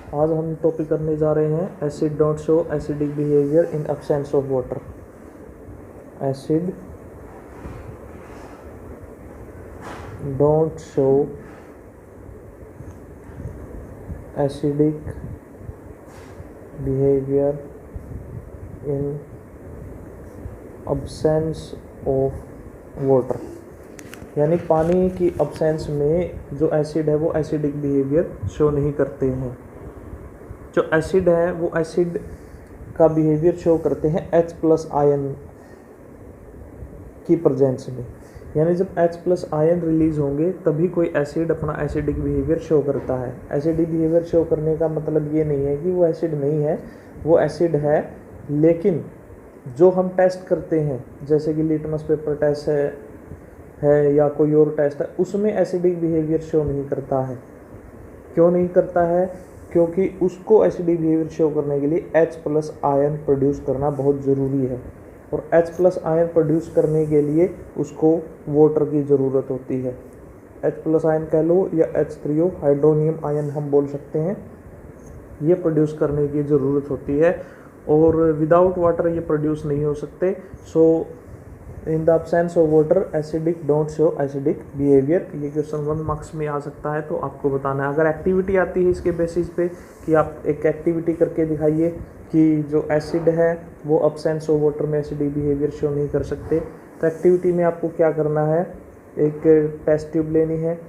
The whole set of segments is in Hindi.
आज हम टॉपिक करने जा रहे हैं acid don't show acidic behaviour in absence of water. Acid don't show acidic behaviour in absence of water, यानी पानी की एब्सेंस में जो एसिड है वो एसिडिक बिहेवियर शो नहीं करते हैं। जो एसिड है वो एसिड का बिहेवियर शो करते हैं H प्लस आयन की प्रेजेंस में, यानी जब H प्लस आयन रिलीज होंगे तभी कोई एसिड अपना एसिडिक बिहेवियर शो करता है। एसिडिक बिहेवियर शो करने का मतलब ये नहीं है कि वो एसिड नहीं है, वो एसिड है, लेकिन जो हम टेस्ट करते हैं जैसे कि लिटमस पेपर टेस्ट है या कोई और टेस्ट है, उसमें एसिडिक बिहेवियर शो नहीं करता है। क्यों नहीं करता है? क्योंकि उसको एसिडिक बिहेवियर शो करने के लिए H प्लस आयन प्रोड्यूस करना बहुत ज़रूरी है, और H प्लस आयन प्रोड्यूस करने के लिए उसको वाटर की ज़रूरत होती है। H प्लस आयन कह लो या H3O हाइड्रोनियम आयन हम बोल सकते हैं, ये प्रोड्यूस करने की ज़रूरत होती है, और विदाउट वाटर ये प्रोड्यूस नहीं हो सकते। So in the absence of water acidic don't show acidic behaviour. ये क्वेश्चन 1 मार्क्स में आ सकता है, तो आपको बताना है। अगर एक्टिविटी आती है इसके बेसिस पे कि आप एक एक्टिविटी करके दिखाइए कि जो एसिड है वो एब्सेंस ऑफ वाटर में एसिडिक बिहेवियर शो नहीं कर सकते, तो एक्टिविटी में आपको क्या करना है, एक टेस्ट ट्यूब लेनी है,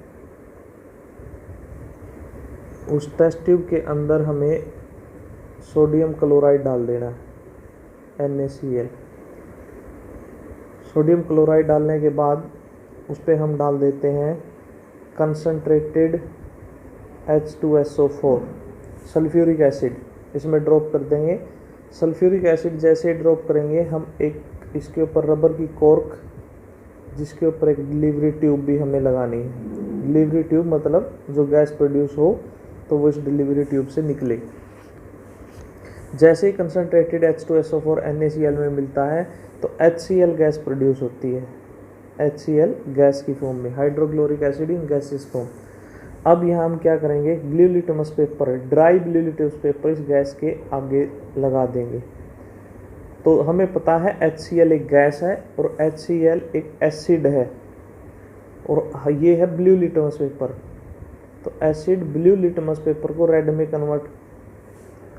उस टेस्ट ट्यूब के अंदर हमें सोडियम क्लोराइड डाल देना है, NaCl। सोडियम क्लोराइड डालने के बाद उस पर हम डाल देते हैं कंसनट्रेटेड H2SO4 सल्फ्यूरिक एसिड, इसमें ड्रॉप कर देंगे। सल्फ्यूरिक एसिड जैसे ड्रॉप करेंगे हम एक इसके ऊपर रबर की कॉर्क, जिसके ऊपर एक डिलीवरी ट्यूब भी हमें लगानी है। डिलीवरी ट्यूब मतलब जो गैस प्रोड्यूस हो तो वो इस डिलीवरी ट्यूब से निकले। जैसे ही कंसनट्रेटेड H2SO4 NaCl में मिलता है तो HCl गैस प्रोड्यूस होती है, HCl गैस की फॉर्म में, hydrochloric acid in gases form. अब यहाँ हम क्या करेंगे, blue litmus paper, dry blue litmus paper इस गैस के आगे लगा देंगे। तो हमें पता है HCl एक गैस है और HCl एक एसिड है, और ये है ब्लू लिटमस पेपर। तो एसिड ब्लू लिटमस पेपर को रेड में कन्वर्ट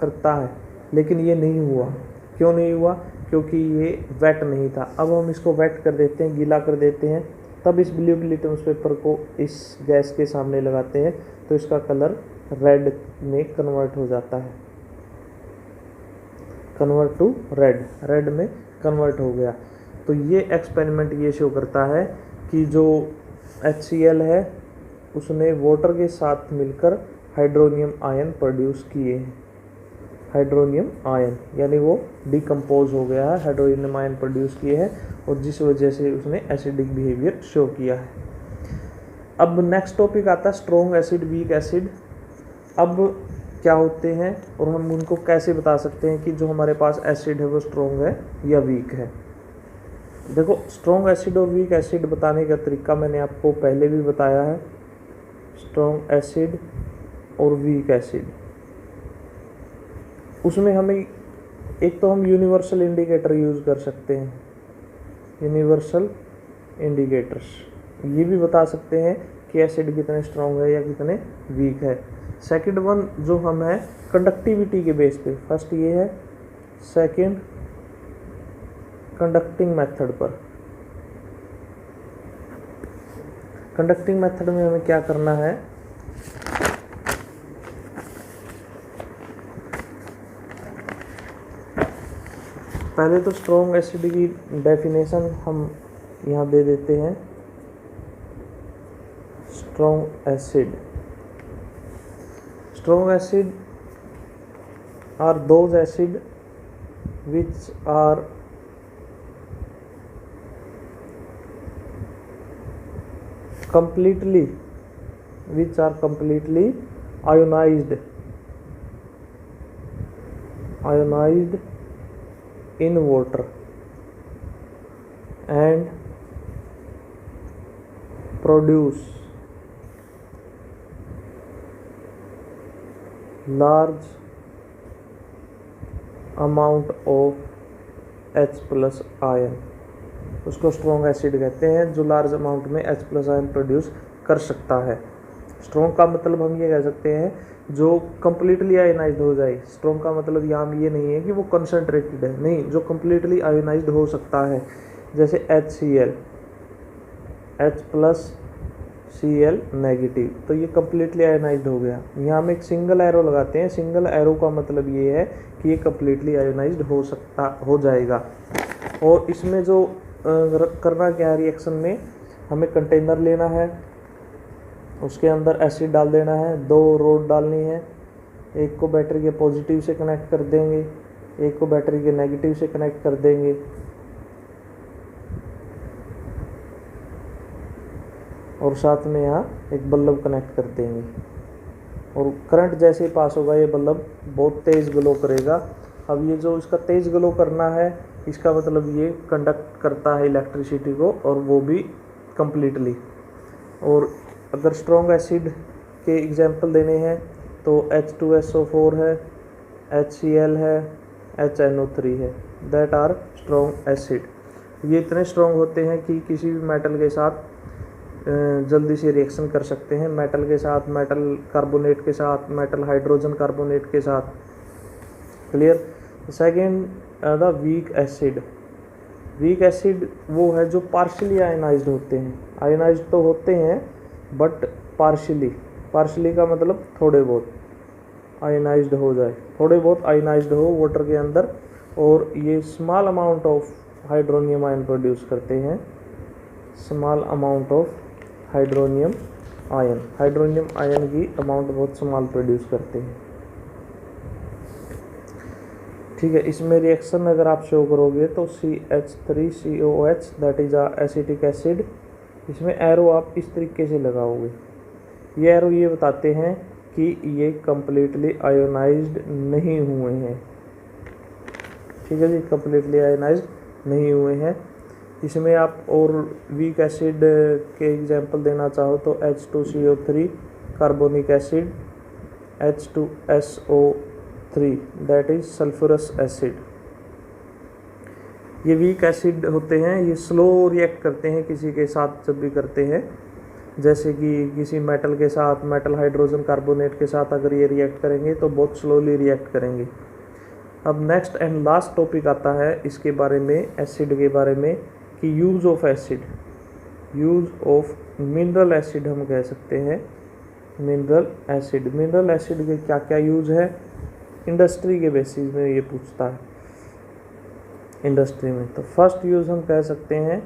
करता है, लेकिन ये नहीं हुआ। क्यों नहीं हुआ? क्योंकि ये वेट नहीं था। अब हम इसको वेट कर देते हैं, गीला कर देते हैं, तब इस ब्लू लिटमस पेपर को इस गैस के सामने लगाते हैं तो इसका कलर रेड में कन्वर्ट हो जाता है, कन्वर्ट टू रेड, रेड में कन्वर्ट हो गया। तो ये एक्सपेरिमेंट ये शो करता है कि जो HCl है उसने वाटर के साथ मिलकर हाइड्रोनियम आयन प्रोड्यूस किए हैं। हाइड्रोनियम आयन यानी वो डिकम्पोज हो गया है, हाइड्रोनियम आयन प्रोड्यूस किए हैं, और जिस वजह से उसने एसिडिक बिहेवियर शो किया है। अब नेक्स्ट टॉपिक आता है स्ट्रॉन्ग एसिड, वीक एसिड। अब क्या होते हैं और हम उनको कैसे बता सकते हैं कि जो हमारे पास एसिड है वो स्ट्रॉन्ग है या वीक है। देखो, स्ट्रॉन्ग एसिड और वीक एसिड बताने का तरीका मैंने आपको पहले भी बताया है। स्ट्रॉन्ग एसिड और वीक एसिड, उसमें हमें एक तो हम यूनिवर्सल इंडिकेटर यूज़ कर सकते हैं, यूनिवर्सल इंडिकेटर्स, ये भी बता सकते हैं कि एसिड कितने स्ट्रॉन्ग है या कितने वीक है। सेकंड वन जो हम है कंडक्टिविटी के बेस पे, फर्स्ट ये है, सेकंड कंडक्टिंग मेथड पर। कंडक्टिंग मेथड में हमें क्या करना है, पहले तो स्ट्रॉन्ग एसिड की डेफिनेशन हम यहाँ दे देते हैं। Strong acid are those acid which are completely ionized in water and produce large amount of H+ ion, उसको स्ट्रॉन्ग एसिड कहते हैं जो लार्ज अमाउंट में H+ आयन प्रोड्यूस कर सकता है। स्ट्रॉन्ग का मतलब हम ये कह सकते हैं जो कंप्लीटली आयोनाइज्ड हो जाए। स्ट्रॉन्ग का मतलब यहाँ ये नहीं है कि वो कंसनट्रेटेड है, नहीं, जो कंप्लीटली आयोनाइज्ड हो सकता है, जैसे HCl, H+Cl नेगेटिव, तो ये कंप्लीटली आयोनाइज्ड हो गया। यहाँ हम एक सिंगल एरो लगाते हैं, सिंगल एरो का मतलब ये है कि ये कंप्लीटली आयोनाइज्ड हो जाएगा। और इसमें जो करना क्या है, रिएक्शन में हमें कंटेनर लेना है, उसके अंदर एसिड डाल देना है, 2 रोड डालनी है, एक को बैटरी के पॉजिटिव से कनेक्ट कर देंगे, एक को बैटरी के नेगेटिव से कनेक्ट कर देंगे, और साथ में यहाँ एक बल्ब कनेक्ट कर देंगे, और करंट जैसे ही पास होगा ये बल्ब बहुत तेज़ ग्लो करेगा। अब ये जो इसका तेज़ ग्लो करना है, इसका मतलब ये कंडक्ट करता है इलेक्ट्रिसिटी को, और वो भी कंप्लीटली। और अगर स्ट्रॉन्ग एसिड के एग्जांपल देने हैं तो H2SO4 है, HCl है, HNO3 है, दैट आर स्ट्रॉन्ग एसिड। ये इतने स्ट्रॉन्ग होते हैं कि किसी भी मेटल के साथ जल्दी से रिएक्शन कर सकते हैं, मेटल के साथ, मेटल कार्बोनेट के साथ, मेटल हाइड्रोजन कार्बोनेट के साथ। Clear. Second the weak acid. Weak acid वो है जो पार्शियली आयनाइज्ड होते हैं। आयनाइज्ड तो होते हैं बट पार्शियली का मतलब थोड़े बहुत आयनाइज्ड हो जाए, थोड़े बहुत आयनाइज्ड हो वाटर के अंदर, और ये small amount of hydronium ion produce करते हैं, small amount of hydronium ion की अमाउंट बहुत स्मॉल प्रोड्यूस करते हैं। ठीक है। इसमें रिएक्शन अगर आप शो करोगे तो CH3COH that is acetic acid, इसमें एरो आप इस तरीके से लगाओगे। ये एरो ये बताते हैं कि ये कंप्लीटली आयोनाइज्ड नहीं हुए हैं। ठीक है जी, कंप्लीटली आयोनाइज्ड नहीं हुए हैं। इसमें आप और वीक एसिड के एग्जांपल देना चाहो तो H2CO3 carbonic acid, H2SO3 that is sulphurous acid. ये वीक एसिड होते हैं, ये स्लो रिएक्ट करते हैं किसी के साथ जब भी करते हैं, जैसे कि किसी मेटल के साथ, मेटल हाइड्रोजन कार्बोनेट के साथ अगर ये रिएक्ट करेंगे तो बहुत स्लोली रिएक्ट करेंगे। अब नेक्स्ट एंड लास्ट टॉपिक आता है इसके बारे में, एसिड के बारे में, कि use of acid, use of mineral acid हम कह सकते हैं। मिनरल एसिड के क्या क्या यूज़ है, इंडस्ट्री के बेसिस में ये पूछता है इंडस्ट्री में। तो फर्स्ट यूज़ हम कह सकते हैं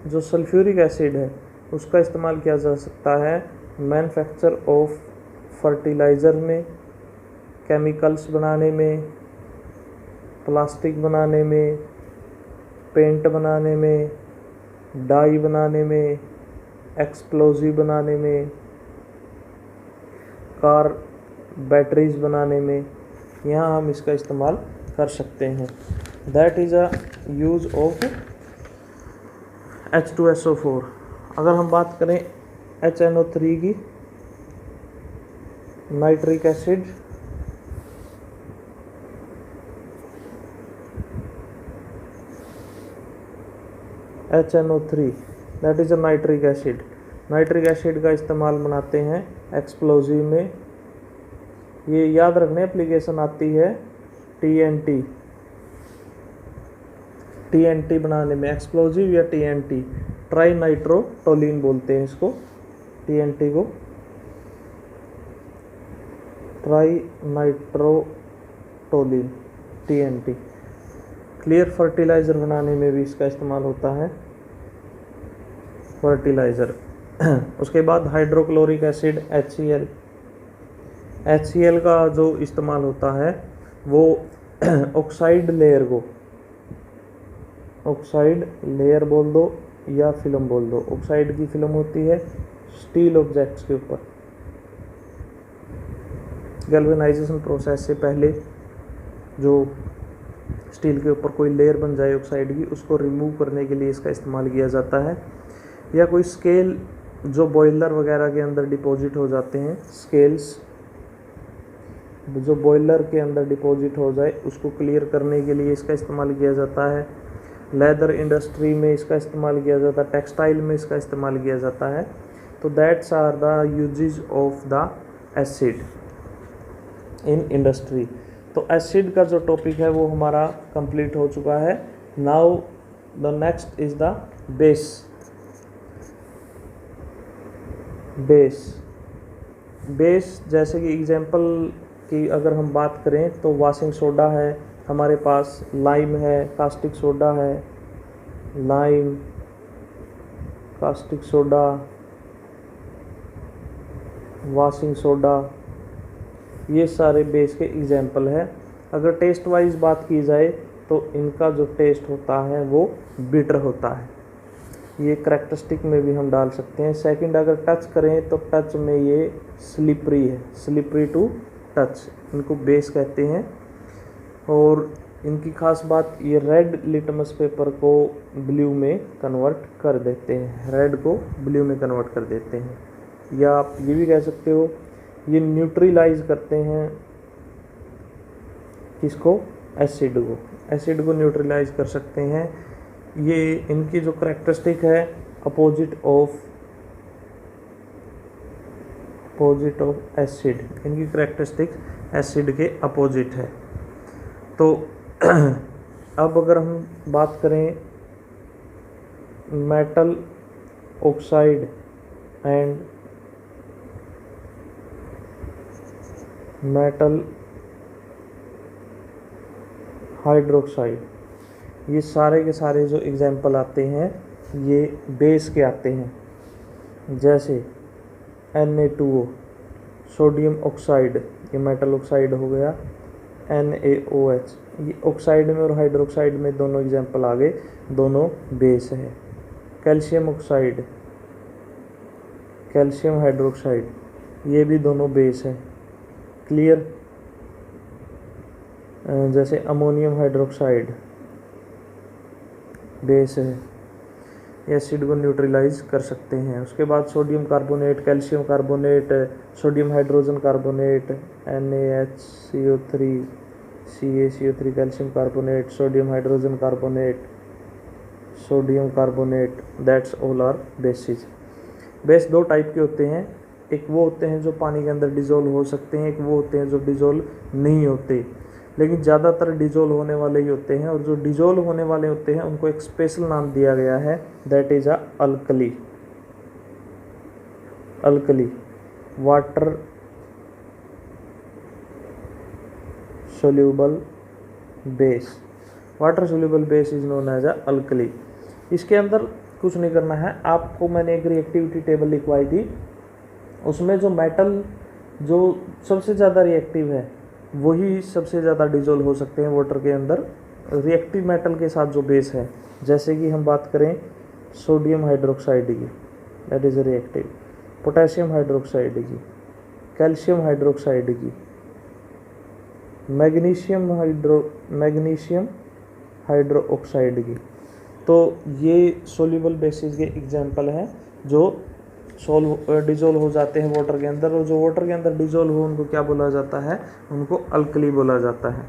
जो सल्फ्यूरिक एसिड है उसका इस्तेमाल किया जा सकता है मैन्युफैक्चर ऑफ फर्टिलाइज़र में, केमिकल्स बनाने में, प्लास्टिक बनाने में, पेंट बनाने में, डाई बनाने में, एक्सप्लोजिव बनाने में, कार बैटरीज बनाने में, यहाँ हम इसका इस्तेमाल कर सकते हैं। That is a use of H2SO4। अगर हम बात करें HNO3 की, nitric acid, HNO3 that is a nitric acid. Nitric acid का इस्तेमाल बनाते हैं एक्सप्लोजिव में। ये याद रखने एप्लीकेशन आती है TNT बनाने में, एक्सप्लोजिव या TNT, ट्राई नाइट्रोटोलिन बोलते हैं इसको, TNT को try nitrotoluene, TNT। Clear. Fertiliser बनाने में भी इसका इस्तेमाल होता है, फर्टिलाइज़र। उसके बाद हाइड्रोक्लोरिक एसिड HCl का जो इस्तेमाल होता है वो ऑक्साइड लेयर बोल दो या फिल्म बोल दो। ऑक्साइड की फिल्म होती है स्टील ऑब्जेक्ट्स के ऊपर। गैल्वेनाइजेशन प्रोसेस से पहले जो स्टील के ऊपर कोई लेयर बन जाए ऑक्साइड की, उसको रिमूव करने के लिए इसका इस्तेमाल किया जाता है। या कोई स्केल जो बॉयलर वगैरह के अंदर डिपॉजिट हो जाते हैं, स्केल्स, जो बॉयलर के अंदर डिपॉजिट हो जाए उसको क्लियर करने के लिए इसका इस्तेमाल किया जाता है। लेदर इंडस्ट्री में इसका इस्तेमाल किया जाता है, टेक्सटाइल में इसका इस्तेमाल किया जाता है। तो that's are the uses of the acid in industry. तो एसिड का जो टॉपिक है वो हमारा कंप्लीट हो चुका है। Now the next is the base. Base जैसे कि एग्जांपल की अगर हम बात करें तो वॉशिंग सोडा है हमारे पास, लाइम है, कास्टिक सोडा है, lime, caustic soda, washing soda, ये सारे बेस के एग्जांपल है। अगर टेस्ट वाइज बात की जाए तो इनका जो टेस्ट होता है वो बिटर होता है, ये करैक्टरिस्टिक में भी हम डाल सकते हैं। सेकंड अगर टच करें तो टच में ये स्लिपरी है, स्लिपरी टू टच, इनको बेस कहते हैं। और इनकी खास बात ये रेड लिटमस पेपर को ब्लू में कन्वर्ट कर देते हैं, रेड को ब्लू में कन्वर्ट कर देते हैं। या आप ये भी कह सकते हो ये न्यूट्रलाइज करते हैं किसको, एसिड को न्यूट्रलाइज कर सकते हैं। ये इनकी जो करैक्टरिस्टिक है अपोजिट ऑफ एसिड, इनकी करैक्टरिस्टिक एसिड के अपोजिट है। तो अब अगर हम बात करें metal oxide and metal hydroxide, ये सारे के सारे जो एग्जाम्पल आते हैं ये बेस के आते हैं। जैसे Na2O सोडियम ऑक्साइड, ये मेटल ऑक्साइड हो गया। NaOH, ये ऑक्साइड में और हाइड्रोक्साइड में दोनों एग्जाम्पल आ गए, दोनों बेस है। कैल्शियम ऑक्साइड, कैल्शियम हाइड्रोक्साइड, ये भी दोनों बेस है। क्लियर। जैसे अमोनियम हाइड्रोक्साइड बेस है, एसिड को न्यूट्रलाइज कर सकते हैं। उसके बाद sodium carbonate, calcium carbonate, sodium hydrogen carbonate, NaHCO3, CaCO3, calcium carbonate, sodium hydrogen carbonate, sodium carbonate, that's all are bases. Base दो टाइप के होते हैं, एक वो होते हैं जो पानी के अंदर डिजोल्व हो सकते हैं, एक वो होते हैं जो डिजोल्व नहीं होते, लेकिन ज़्यादातर डिजोल्व होने वाले ही होते हैं। और जो डिजोल्व होने वाले होते हैं उनको एक स्पेशल नाम दिया गया है, that is alkali, water soluble base. Water soluble base is known as alkali. इसके अंदर कुछ नहीं करना है आपको, मैंने एक रिएक्टिविटी टेबल लिखवाई थी, उसमें जो मेटल जो सबसे ज़्यादा रिएक्टिव है वही सबसे ज़्यादा डिजोल्व हो सकते हैं वाटर के अंदर रिएक्टिव मेटल के साथ जो बेस है। जैसे कि हम बात करें सोडियम हाइड्रोक्साइड की, that is reactive, potassium hydroxide की, कैल्शियम हाइड्रोक्साइड की, मैग्नीशियम हाइड्रोक्साइड की। तो ये सोल्यूबल बेसिस के एग्जांपल हैं जो डिजोल्व हो जाते हैं वाटर के अंदर, और जो वाटर के अंदर डिजोल्व हो उनको क्या बोला जाता है, उनको अल्कली बोला जाता है।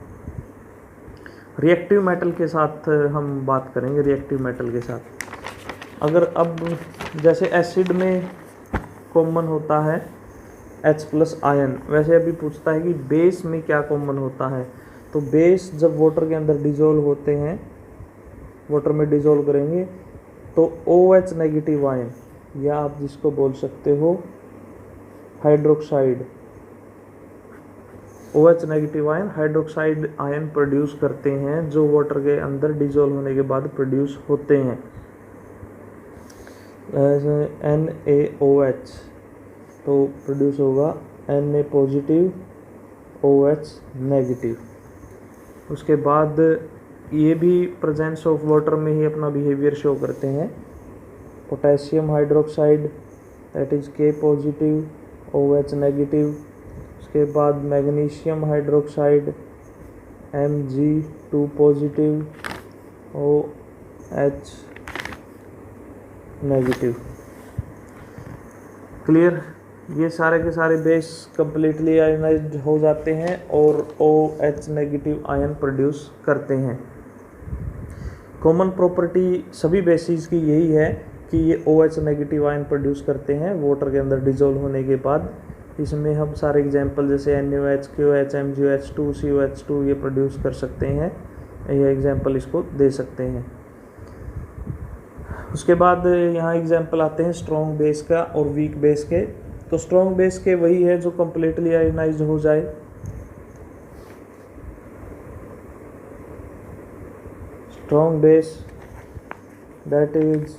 रिएक्टिव मेटल के साथ हम बात करेंगे, रिएक्टिव मेटल के साथ अगर अब जैसे एसिड में कॉमन होता है H+ आयन, वैसे अभी पूछता है कि बेस में क्या कॉमन होता है। तो बेस जब वाटर के अंदर डिजोल्व होते हैं, वाटर में डिजोल्व करेंगे तो OH नेगेटिव आयन, या आप जिसको बोल सकते हो hydroxide, OH negative ion hydroxide ion produce करते हैं जो वाटर के अंदर डिजोल्व होने के बाद प्रोड्यूस होते हैं। NaOH तो प्रोड्यूस होगा Na पॉजिटिव OH नेगेटिव। उसके बाद ये भी प्रेजेंस ऑफ वाटर में ही अपना बिहेवियर शो करते हैं। Potassium hydroxide that is K positive OH negative. उसके बाद magnesium hydroxide Mg2 positive OH negative. Clear. ये सारे के सारे बेस कम्प्लीटली आयनाइज्ड हो जाते हैं और OH नेगेटिव आयन प्रोड्यूस करते हैं। कॉमन प्रॉपर्टी सभी बेसिस की यही है कि ये OH नेगेटिव आयन प्रोड्यूस करते हैं वाटर के अंदर डिजोल्व होने के बाद। इसमें हम सारे एग्जांपल जैसे NaOH, KOH, MgOH2, COH2 ये प्रोड्यूस कर सकते हैं, ये एग्जांपल इसको दे सकते हैं। उसके बाद यहाँ एग्जांपल आते हैं स्ट्रॉन्ग बेस का और वीक बेस के। तो स्ट्रॉन्ग बेस के वही है जो कम्प्लीटली आयनाइज्ड हो जाए। स्ट्रॉन्ग बेस दैट इज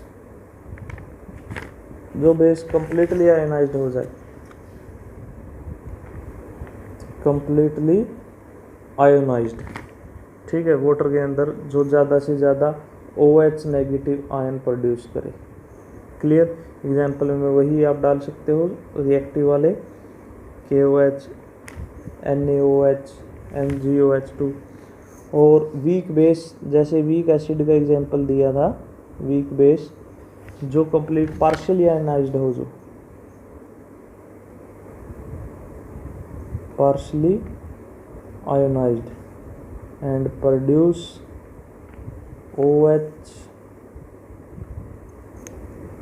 जो बेस कम्प्लीटली आयनाइज्ड हो जाए, कम्प्लीटली आयोनाइज्ड, ठीक है, वाटर के अंदर जो ज़्यादा से ज़्यादा OH नेगेटिव आयन प्रोड्यूस करे। क्लियर। एग्जाम्पल में वही आप डाल सकते हो रिएक्टिव वाले KOH, NaOH, MgOH2। और वीक बेस जैसे वीक एसिड का एग्जाम्पल दिया था, वीक बेस जो कंप्लीट पार्शियली आयनाइज्ड हो, जो partially ionized and produce OH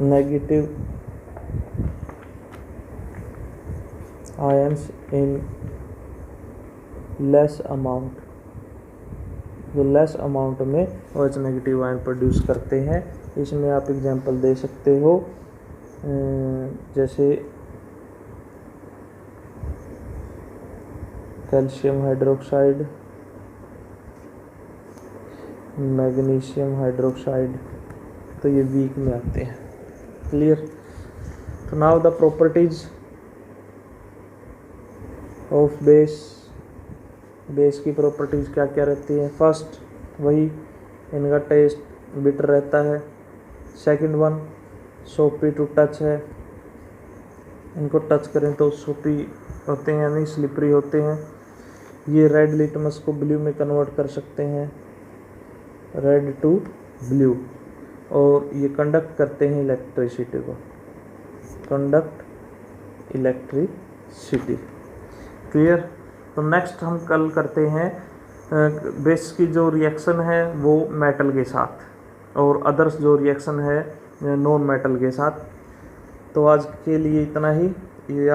negative ions in less amount, जो लेस अमाउंट में OH नेगेटिव आयन प्रोड्यूस करते हैं। इसमें आप एग्जांपल दे सकते हो जैसे कैल्शियम हाइड्रोक्साइड, मैग्नीशियम हाइड्रोक्साइड, तो ये वीक में आते हैं। क्लियर। तो now the properties of base, base की प्रॉपर्टीज क्या क्या रहती है। फर्स्ट वही इनका टेस्ट बिटर रहता है। सेकंड वन सोपी टू टच है, इनको टच करें तो सोपी होते हैं यानी स्लिपरी होते हैं। ये रेड लिटमस को ब्लू में कन्वर्ट कर सकते हैं, रेड टू ब्लू। और ये कंडक्ट करते हैं इलेक्ट्रिसिटी को, कंडक्ट इलेक्ट्रिसिटी। क्लियर। तो नेक्स्ट हम कल करते हैं बेस की जो रिएक्शन है वो मेटल के साथ और अदर्स जो रिएक्शन है नॉन मेटल के साथ। तो आज के लिए इतना ही। ये